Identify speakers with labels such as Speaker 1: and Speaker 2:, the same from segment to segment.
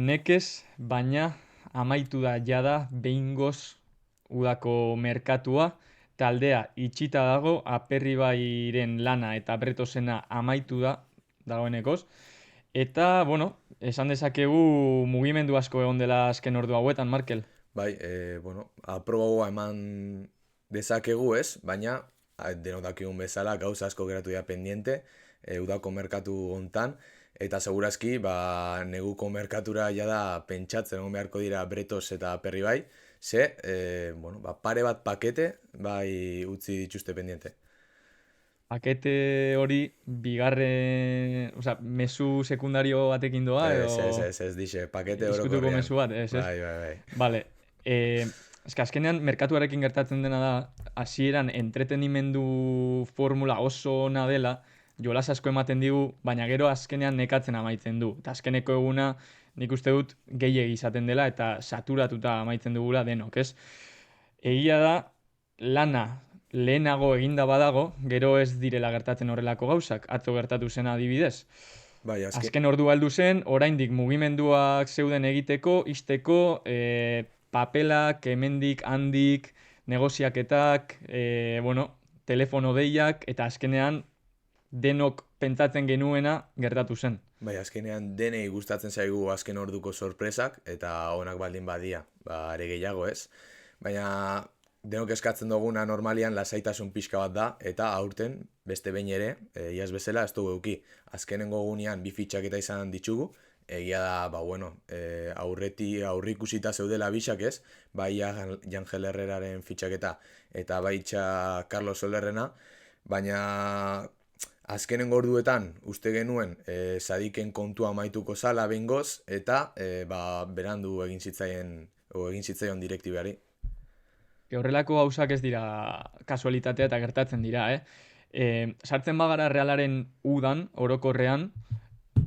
Speaker 1: Nekez, baina amaitu da jada behingoz udako merkatua, taldea itxita dago, Aperribairen lana eta Bretosena amaitu da dagoenekoz. Eta, bueno, esan dezakegu mugimendu asko egon dela azken ordu hauetan, Markel.
Speaker 2: Bai, aprobagoa eman dezakegu ez, baina denok dakigun bezala gauza asko geratu dira pendiente udako merkatu hontan, eta segurazki neguko merkatura jada pentsatzen egon beharko dira Bretos eta Aperribai, ze pare bat pakete bai utzi dituzte pendiente.
Speaker 1: Pakete hori bigarren, mezu sekundario batekin doa edo
Speaker 2: Ez dixe, pakete
Speaker 1: izkutuko
Speaker 2: orokorrean.
Speaker 1: mezu bat, ez?
Speaker 2: Bai.
Speaker 1: Vale. Eske azkenean merkatuarekin gertatzen dena da, hasieran entretenimendu formula oso ona dela, jolas asko ematen digu, baina gero azkenean nekatzen amaitzen du. Eta azkeneko eguna nik uste dut gehiegi izaten dela eta saturatuta amaitzen dugula denok, ez? Egia da, lana lehenago eginda badago, gero ez direla gertatzen horrelako gauzak, atzo gertatu zena adibidez.
Speaker 2: Bai,
Speaker 1: Azken ordua heldu zen, oraindik mugimenduak zeuden egiteko, isteko, papelak, hemendik, handik, negoziaketak, telefono deiak, eta azkenean denok pentsatzen genuena gertatu zen.
Speaker 2: Bai, azkenean denei gustatzen zaigu azken orduko sorpresak, eta onak baldin badia, are gehiago ez. Baina denok eskatzen duguna normalian lasaitasun pixka bat da, eta aurten beste behin ere, iaz bezala ez dugu euki. Azkenengo gunean bi fitxaketa izan ditugu, egia da, aurrikusita zeudela bisak ez, bai Jangel Herreraren fitxaketa eta bai Carlos Solerrena, baina azkenengo orduetan uste genuen Sadiken kontua amaituko zala behingoz, eta berandu egin zitzaion direktibari.
Speaker 1: Horrelako gauzak ez dira kasualitatea eta gertatzen dira, sartzen bagara Realaren udan, orokorrean,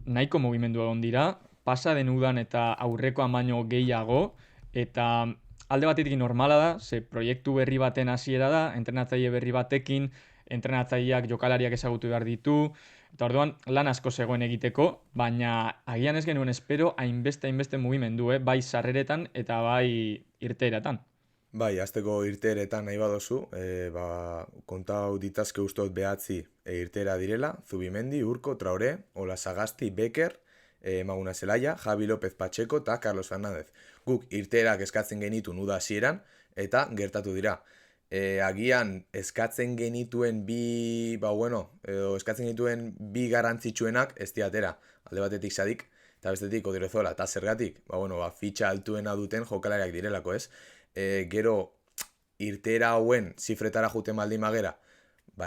Speaker 1: nahiko mugimendu egon dira, pasa den udan eta aurrekoan baino gehiago, eta alde batetik normala da, ze proiektu berri baten hasiera da, entrenatzaile berri batekin, entrenatzaileak jokalariak ezagutu behar ditu, eta orduan lan asko zegoen egiteko, baina agian ez genuen espero hainbeste mugimendu, bai sarreretan eta bai irteeratan.
Speaker 2: Bai, azteko irteeretan nahi badozu, kontau ditazke ustot behatzi irteera direla, Zubimendi, Urko, Traore, Ola Sagasti, Beker, Maguna Zelaia, Javi López Pacheco eta Carlos Fernández. Guk irteerak eskatzen genitu nuda hasieran eta gertatu dira. Agian eskatzen genituen eskatzen genituen bi garrantzitsuenak ez diatera. Alde batetik Sadik eta bestetik Odriozola, eta zergatik, fitxa altuena duten jokalariak direlako ez. Gero irteera hauen zifretara juten baldin magera,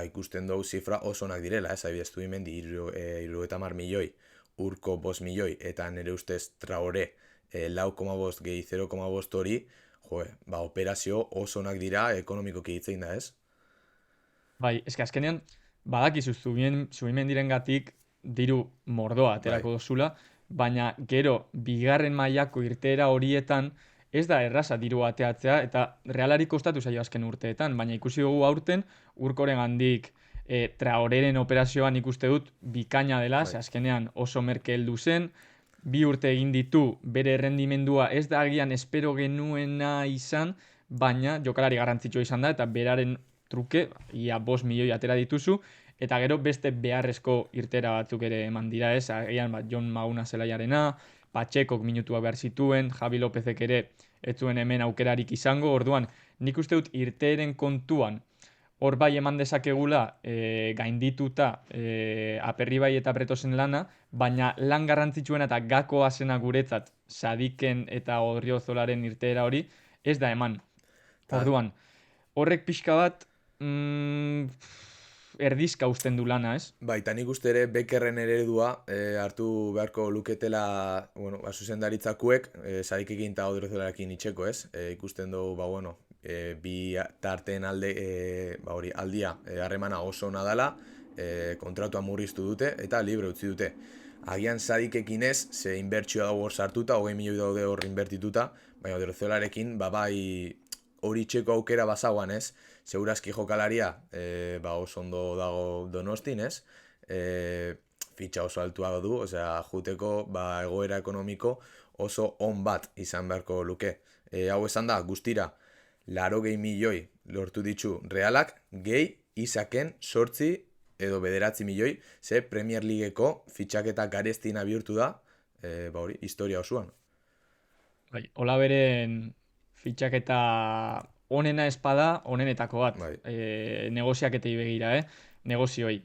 Speaker 2: ikusten dugu zifra oso onak direla, ez, adibidez Zubimendi 70 milioi, Urko 5 milioi, eta nire ustez Traore 4,5 gehi 0,5 hori, operazio oso onak dira ekonomikoki hitzein da, ez?
Speaker 1: Bai, eske azkenean, badakizu Zubimendiren gatik diru mordoa aterako dozula, baina gero bigarren mailako irteera horietan ez da erraza diru ateatzea, eta Realari kostatu zaio azken urteetan, baina ikusi dugu aurten Urkoren handik Traoreren operazioan ikuste dut bikaina dela, ze azkenean oso merke heldu zen, 2 urte egin ditu bere errendimendua ez da agian espero genuena izan, baina jokalari garrantzitsua izan da, eta beraren truke, ia 5 milioi atera dituzu, eta gero beste beharrezko irtera batzuk ere eman dira ez, agian Jon Maguna Zelaiarena, Patxekok minutuak behar zituen, Javi Lópezek ere ez zuen hemen aukerarik izango, orduan nik uste dut irteeren kontuan, hor bai eman dezakegula gaindituta Aperribai eta Bretosen lana, baina lan garrantzitsuena eta gakoa zena guretzat Sadiken eta Odriozolaren irteera hori ez da eman. Orduan, horrek pixka bat erdizka usten du lana, ez?
Speaker 2: Bai, eta nik uste ere Bekerren eredua hartu beharko luketela zuzendaritzakuek Sadikekin eta Odriozolarekin itxeko, ez? Ikusten dugu, bi tarteen aldia harremana oso ona dela, kontratua murriztu dute eta libre utzi dute. Agian Sadikekin ez, ze inbertsioa dago hor sartuta, 20 milioi daude hor inbertituta, baina Odriozolarekin hori txeko aukera bazagoan ez, segurazki jokalaria oso ondo dago Donostin ez, fitxa oso altua du, juteko egoera ekonomiko oso on bat izan beharko luke. Hau esan da, guztira, 80 milioi lortu ditu Realak, gehi Isaken 8 edo 9 milioi, ze Premier Leagueko fitxaketa garestina bihurtu da, historia osoan.
Speaker 1: Bai, hola beren fitxaketa onena espada, onenetako bat.
Speaker 2: Bai.
Speaker 1: Negoziaketei begira, Negozioi.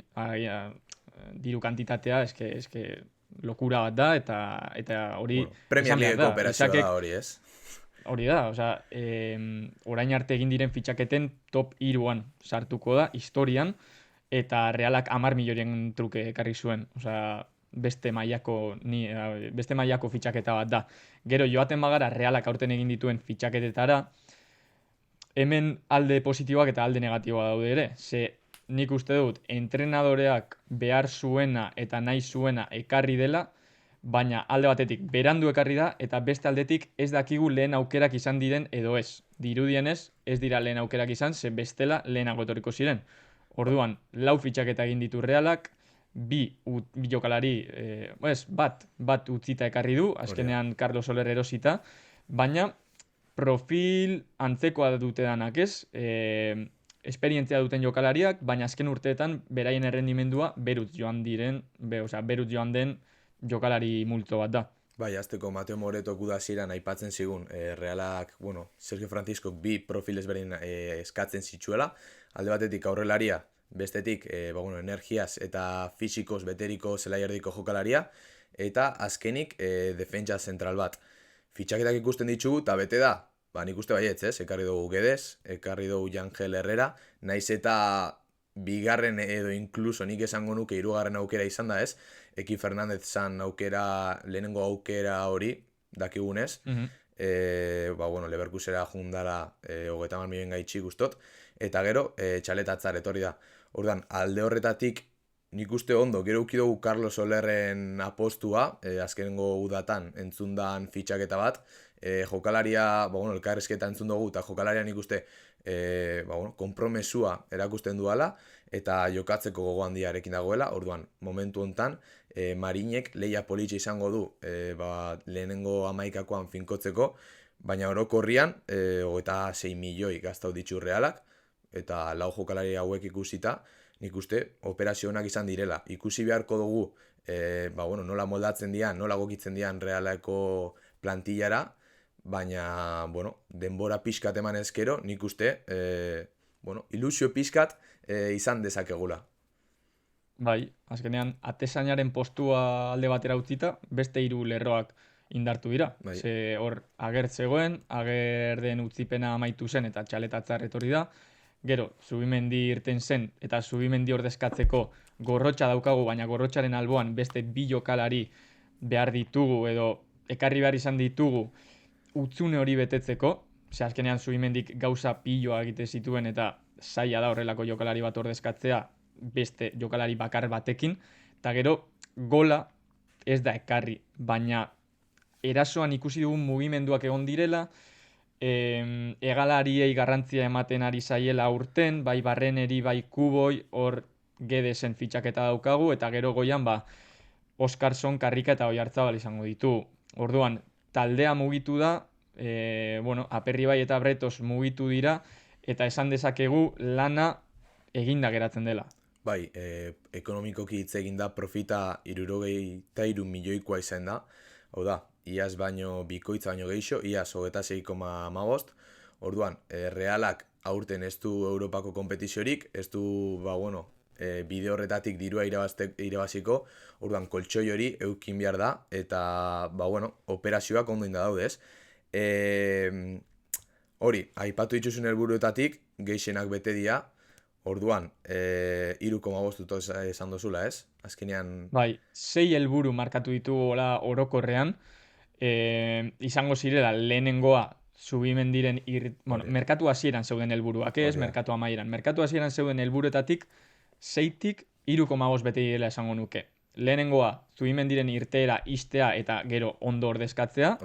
Speaker 1: Diru kantitatea, eske lokura bat da, eta hori
Speaker 2: Premier
Speaker 1: esan behar
Speaker 2: Leagueko
Speaker 1: da.
Speaker 2: operazioa
Speaker 1: Isakek
Speaker 2: da hori, ez?
Speaker 1: hori da, orain arte egin diren fitxaketen top 3an sartuko da, historian, eta Realak 10 milioien truke ekarri zuen. Beste mailako fitxaketa bat da. Gero joaten bagara Realak aurten egin dituen fitxaketetara, hemen alde positiboak eta alde negatiboa daude ere. Ze nik uste dut entrenadoreak behar zuena eta nahi zuena ekarri dela, baina alde batetik berandu ekarri da eta beste aldetik ez dakigu lehen aukerak izan diren edo ez. Dirudienez ez dira lehen aukerak izan, ze bestela lehenago etorriko ziren. Orduan, 4 fitxaketa egin ditu Realak, bi jokalari, bat utzita ekarri du, azkenean Carlos Soler erosita, baina profil antzekoa dute danak, ez? Esperientzia duten jokalariak, baina azken urteetan beraien errendimendua beruz joan den jokalari multo bat da.
Speaker 2: Bai, azteko Mateo Moreto gudazieran aipatzen zigun, Realak, Sergio Francisco bi profil ezberdin eskatzen zitsuela, alde batetik aurrelaria, bestetik energiaz eta fisikoz beteriko zelaierdiko jokalaria, eta azkenik defentsa zentral bat. Fitxaketak ikusten ditugu eta bete da, nik uste baietz, ez? Ekarri dugu Guedes, ekarri dugu Yangel Herrera, naiz eta bigarren edo inkluso nik esango nuke 3. aukera izan da, ez? Eki Fernandez zan lehenengo aukera hori, dakigunez. Leverkusera jundala 30 milioen gaitxi guztot, eta gero txaletatzar etorri da. Ordan, alde horretatik nik uste ondo, gero uki dugu Carlos Solerren apostua, azkenengo udatan entzundan fitxaketa bat, jokalaria, elkarrezketa entzun dugu, eta jokalaria nik uste konpromesua erakusten duala, eta jokatzeko gogo handiarekin dagoela. Orduan, momentu hontan, Marinek lehia politxe izango du lehenengo 11koan finkotzeko, baina orokorrian 26 milioi gaztau ditu Realak, eta 4 jokalari hauek ikusita, nik uste operazio honak izan direla. Ikusi beharko dugu nola moldatzen dian, nola gokitzen dian Realako plantillara, baina denbora pixkat eman ezkero, nik uste ilusio pixkat izan dezakegula.
Speaker 1: Bai, azkenean atezainaren postua alde batera utzita, beste 3 lerroak indartu dira.
Speaker 2: Bai.
Speaker 1: Ze hor agertzegoen, agerden utzipena amaitu zen eta txaletatzar etorri da. Gero, Zubimendi irten zen eta Zubimendi ordezkatzeko Gorrotxa daukagu, baina Gorrotxaren alboan beste 2 jokalari behar ditugu edo ekarri behar izan ditugu utzune hori betetzeko. Ze azkenean Zubimendik gauza piloa egite zituen eta zaila da horrelako jokalari bat ordezkatzea beste jokalari bakar batekin, eta gero gola ez da ekarri, baina erasoan ikusi dugun mugimenduak egon direla, hegalariei garrantzia ematen ari zaiela urten, bai Barreneri, bai Kuboi, hor Guedesen fitxaketa daukagu, eta gero goian Oskarson, Karrika eta Oiartzabal izango ditu. Orduan, taldea mugitu da, Aperribai eta Bretos mugitu dira, eta esan dezakegu lana eginda geratzen dela.
Speaker 2: Bai, ekonomikoki hitz egin da profita 63 milioikoa izan da. Hau da, iaz baino bikoitza baino gehixo, iaz 26,15. Orduan, Realak aurten ez du Europako kompetiziorik, ez du, bide horretatik dirua irabaziko. Orduan, koltsoi hori eukin behar da, eta, operazioak ondo inda daudez. Hori, aipatu dituzun helburuetatik, gehixenak bete dira. Orduan, 3,5 esan dozula, ez? Azkenean...
Speaker 1: Bai, 6 helburu markatu ditugu orokorrean, izango zirela lehenengoa Zubimendiren merkatu hasieran zeuden helburuak, ez? Merkatu amaieran. Merkatu hasieran zeuden helburuetatik 6tik 3,5 bete direla esango nuke. Lehenengoa Zubimendiren irteera istea eta gero ondo ordezkatzea.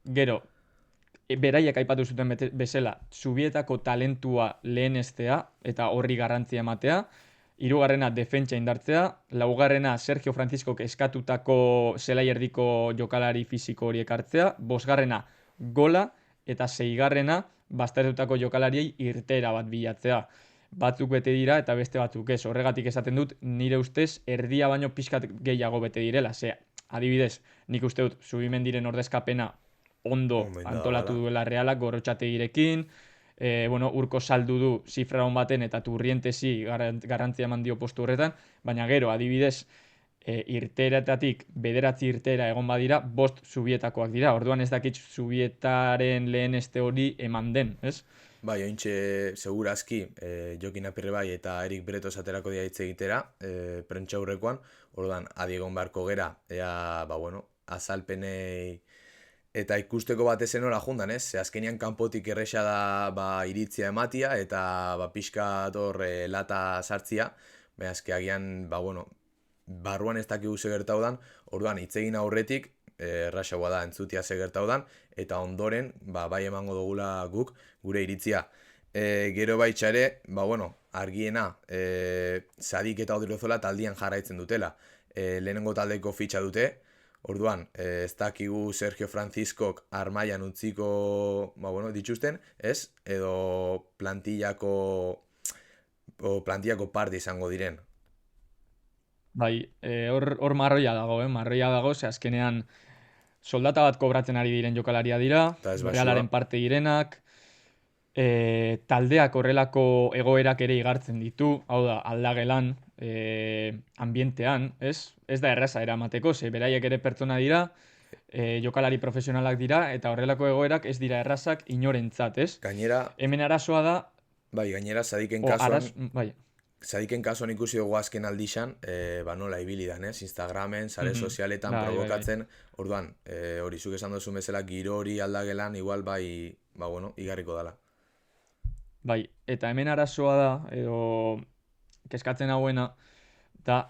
Speaker 1: Gero, beraiek aipatu zuten bezala, Zubietako talentua lehenestea eta horri garrantzia ematea. Hirugarrena defentsa indartzea, laugarrena Sergio Franciscok eskatutako zelai erdiko jokalari fisiko horiek hartzea, bosgarrena gola eta seigarrena baztertutako jokalariei irteera bat bilatzea. Batzuk bete dira eta beste batzuk ez. Horregatik esaten dut nire ustez erdia baino pixkat gehiago bete direla. Ze, adibidez, nik uste dut Zubimendiren ordezkapena ondo
Speaker 2: Ondo
Speaker 1: antolatu
Speaker 2: indagala.
Speaker 1: duela Realak Gorrotxategirekin, bueno, Urko saldu du zifra on baten eta Turrientesi garrantzia eman dio postu horretan, baina gero, adibidez, irteeratatik bederatzi irteera egon badira, bost zubietakoak dira. Orduan ez dakit zubietaren lehen este hori eman den, ez?
Speaker 2: Bai, ointxe segurazki Jokin Apirrebai eta Erik Bretos aterako dira hitz egitera, prentxaurrekoan, orduan adiegon beharko gera, ea, ba bueno, azalpenei eta ikusteko batez nola jundan, ez? Ze azkenian kanpotik erresa da ba, iritzia ematia eta ba, pixka hor lata sartzia, baina azke agian, ba bueno, barruan ez dakigu ze gertau dan, orduan hitz egin aurretik, errasagoa da entzutia ze gertau dan, eta ondoren, ba, bai emango dugula guk gure iritzia. Gero baitxare, ba bueno, argiena, Sadik eta Odriozola taldian jarraitzen dutela. Lehenengo taldeko fitxa dute, orduan, ez dakigu Sergio Franciscok armaian utziko, ba bueno, dituzten, ez? Edo plantillako parte izango diren.
Speaker 1: Bai, hor marroia dago, marroia dago, ze azkenean soldata bat kobratzen ari diren jokalaria dira,
Speaker 2: Eta ez basua.
Speaker 1: Realaren parte direnak, taldeak horrelako egoerak ere igartzen ditu, hau da, aldagelan, ambientean, ez? Ez da erraza eramateko, ze beraiek ere pertsona dira, jokalari profesionalak dira, eta horrelako egoerak ez dira errazak inorentzat, ez?
Speaker 2: Gainera,
Speaker 1: Hemen arazoa da,
Speaker 2: bai, gainera Sadiken
Speaker 1: o araz,
Speaker 2: kasuan,
Speaker 1: bai,
Speaker 2: Sadiken kasuan ikusi dugu azken aldixan, ba nola ibili dan, ez? Instagramen, sare sozialetan
Speaker 1: bai,
Speaker 2: provokatzen, orduan, hori zuk esan duzu bezala giro hori aldagelan, igual bai, ba bueno, igarriko dala.
Speaker 1: bai, eta hemen arazoa da, edo kezkatzen hauena, da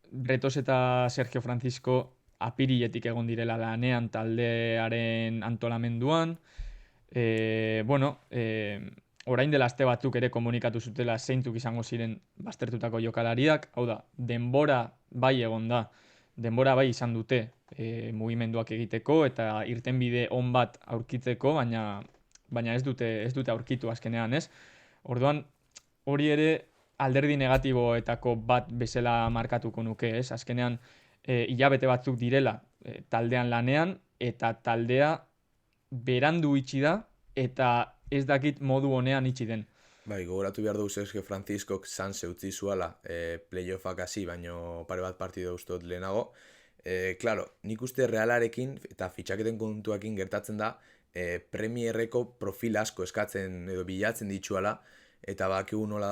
Speaker 1: Bretos eta Sergio Francisco apiriletik egon direla lanean taldearen antolamenduan, bueno, orain dela aste batzuk ere komunikatu zutela zeintzuk izango ziren baztertutako jokalariak, hau da, denbora bai egon da, denbora bai izan dute mugimenduak egiteko eta irtenbide on bat aurkitzeko, baina ez dute aurkitu azkenean, ez? Orduan, hori ere alderdi negatiboetako bat bezala markatuko nuke, ez? Azkenean, hilabete batzuk direla taldean lanean, eta taldea berandu itxi da, eta ez dakit modu honean itxi den.
Speaker 2: Bai, gogoratu behar dugu Sergio Franciscok Sanse utzi zuala playoffak hasi, baino pare bat partido ustot lehenago. Claro, nik uste Realarekin eta fitxaketen kontuakin gertatzen da Premierreko profil asko eskatzen edo bilatzen ditzuala, eta bakigu nola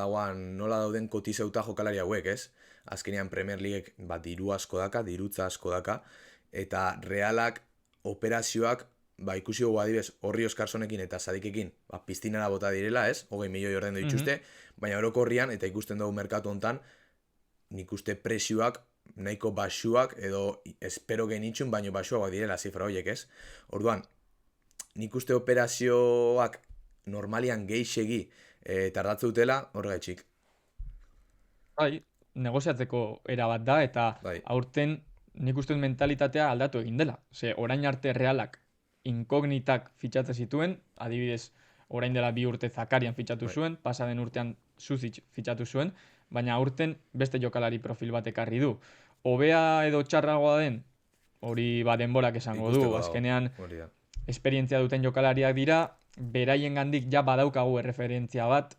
Speaker 2: dauden kotizeuta jokalari hauek, ez? Azkenean Premier Leaguek bat diru asko daka, dirutza asko daka, eta Realak operazioak, ba ikusi dugu adibez Horri Oskarsonekin eta Sadikekin, ba piztinara bota direla, ez? 20 milioi ordaindu dituzte, baina orokorrian eta ikusten dugu merkatu hontan, nik uste presioak nahiko basuak edo espero genitxun baino basuagoak direla zifra horiek, ez? Orduan, nik uste operazioak normalian geixegi tardatze dutela horregaitxik.
Speaker 1: Bai, negoziatzeko era bat da, eta
Speaker 2: Bai.
Speaker 1: aurten nik uste dut mentalitatea aldatu egin dela. Ze, orain arte Realak inkognitak fitxatze zituen, adibidez, orain dela 2 urte Zakarian fitxatu zuen, pasaden urtean Suzic fitxatu zuen, baina aurten beste jokalari profil bat ekarri du. Hobea edo txarragoa den, hori ba denborak esango du,
Speaker 2: Ikusteko dago,
Speaker 1: azkenean
Speaker 2: hori da.
Speaker 1: esperientzia duten jokalariak dira, beraien gandik ja badaukagu erreferentzia bat,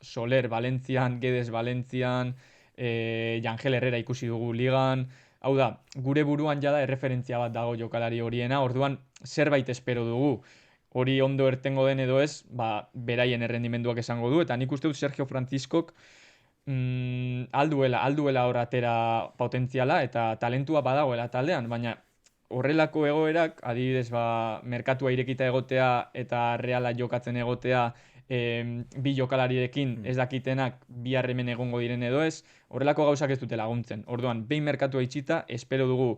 Speaker 1: Soler Valentzian, Guedes Valentzian, Jangel Herrera ikusi dugu ligan, hau da, gure buruan jada erreferentzia bat dago jokalari horiena, orduan zerbait espero dugu. Hori ondo ertengo den edo ez, ba, beraien errendimenduak esango du, eta nik uste dut Sergio Franciscok alduela hor atera potentziala eta talentua badagoela taldean, baina horrelako egoerak, adibidez, ba, merkatua irekita egotea eta Reala jokatzen egotea, bi jokalarirekin ez dakitenak bihar hemen egongo diren edo ez, horrelako gauzak ez dute laguntzen. Orduan, behin merkatua itxita, espero dugu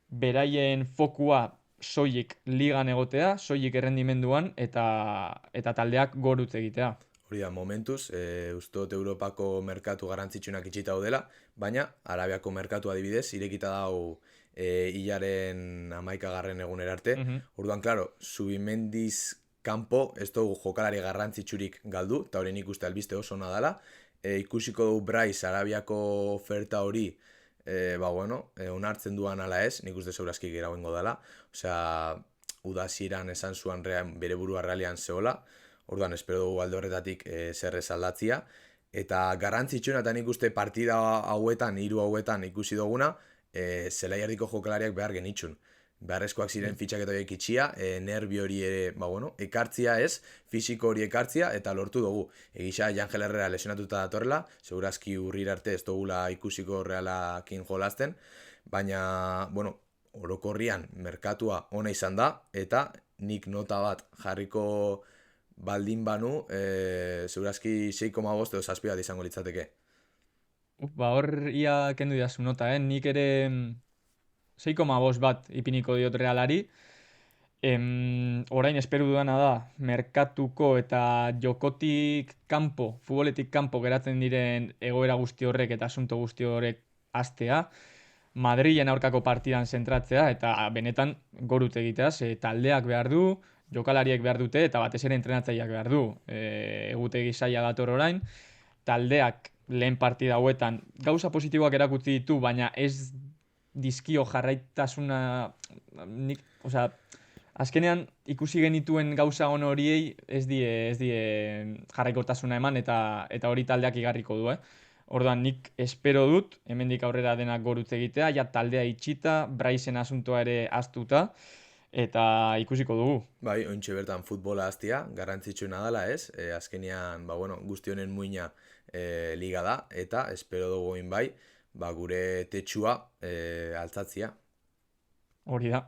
Speaker 1: beraien fokua soilik ligan egotea, soilik errendimenduan eta taldeak gorutz egitea.
Speaker 2: Hori da, momentuz, uste dut Europako merkatu garrantzitsuenak itxita daudela, baina Arabiako merkatu adibidez, irekita dau hilaren 11. egunera arte.
Speaker 1: Mhm.
Speaker 2: Orduan, klaro, Zubimendiz kanpo ez dugu jokalari garrantzitsurik galdu, eta hori nik uste albiste oso ona dela. Ikusiko dugu Bryce Arabiako oferta hori, onartzen duan ala ez, nik uste segurazki geragoengo dela. Osea, udazieran esan zuan bere burua realian zehola, orduan espero dugu alde horretatik zer ez aldatzia. Eta garrantzitsuena eta nik uste partida hauetan, 3 hauetan ikusi duguna, zelaiardiko jokalariak behar genitxun. Beharrezkoak ziren fitxaketa horiek itxia, nervi hori ere, ekartzia ez, fisiko hori ekartzia, eta lortu dugu. Egisa, Jangel Herrera lesionatuta datorrela, segurazki urrir arte ez dugula ikusiko Realakin jolazten, baina, orokorrian merkatua ona izan da, eta nik nota bat jarriko baldin banu, segurazki 6,5 edo 7 bat izango litzateke.
Speaker 1: Hor ia kendu didazu nota, nik ere 6,5 bat ipiniko diot Realari. Orain espero dudana da, merkatuko eta jokotik kanpo, futboletik kanpo geratzen diren egoera guzti horrek eta asunto guzti horrek hastea, Madrilen aurkako partidan zentratzea eta benetan gorut egitea, taldeak behar du, jokalariek behar dute eta batez ere entrenatzaileak behar du. Egutegi zaila dator orain, taldeak lehen partida hauetan gauza positiboak erakutsi ditu, baina ez dizkio jarraitasuna, azkenean ikusi genituen gauza on horiei ez die jarraikortasuna eman eta hori taldeak igarriko du, Orduan nik espero dut, hemendik aurrera denak gorutze egitea, ja taldea itxita, Brycen asuntoa ere ahaztuta, eta ikusiko dugu.
Speaker 2: Bai, ointxe bertan futbola hastia, garrantzitsuena dela ez, azkenean, guzti honen muina liga da, eta espero dugu bai, gure tetxua altzatzia.
Speaker 1: Hori da.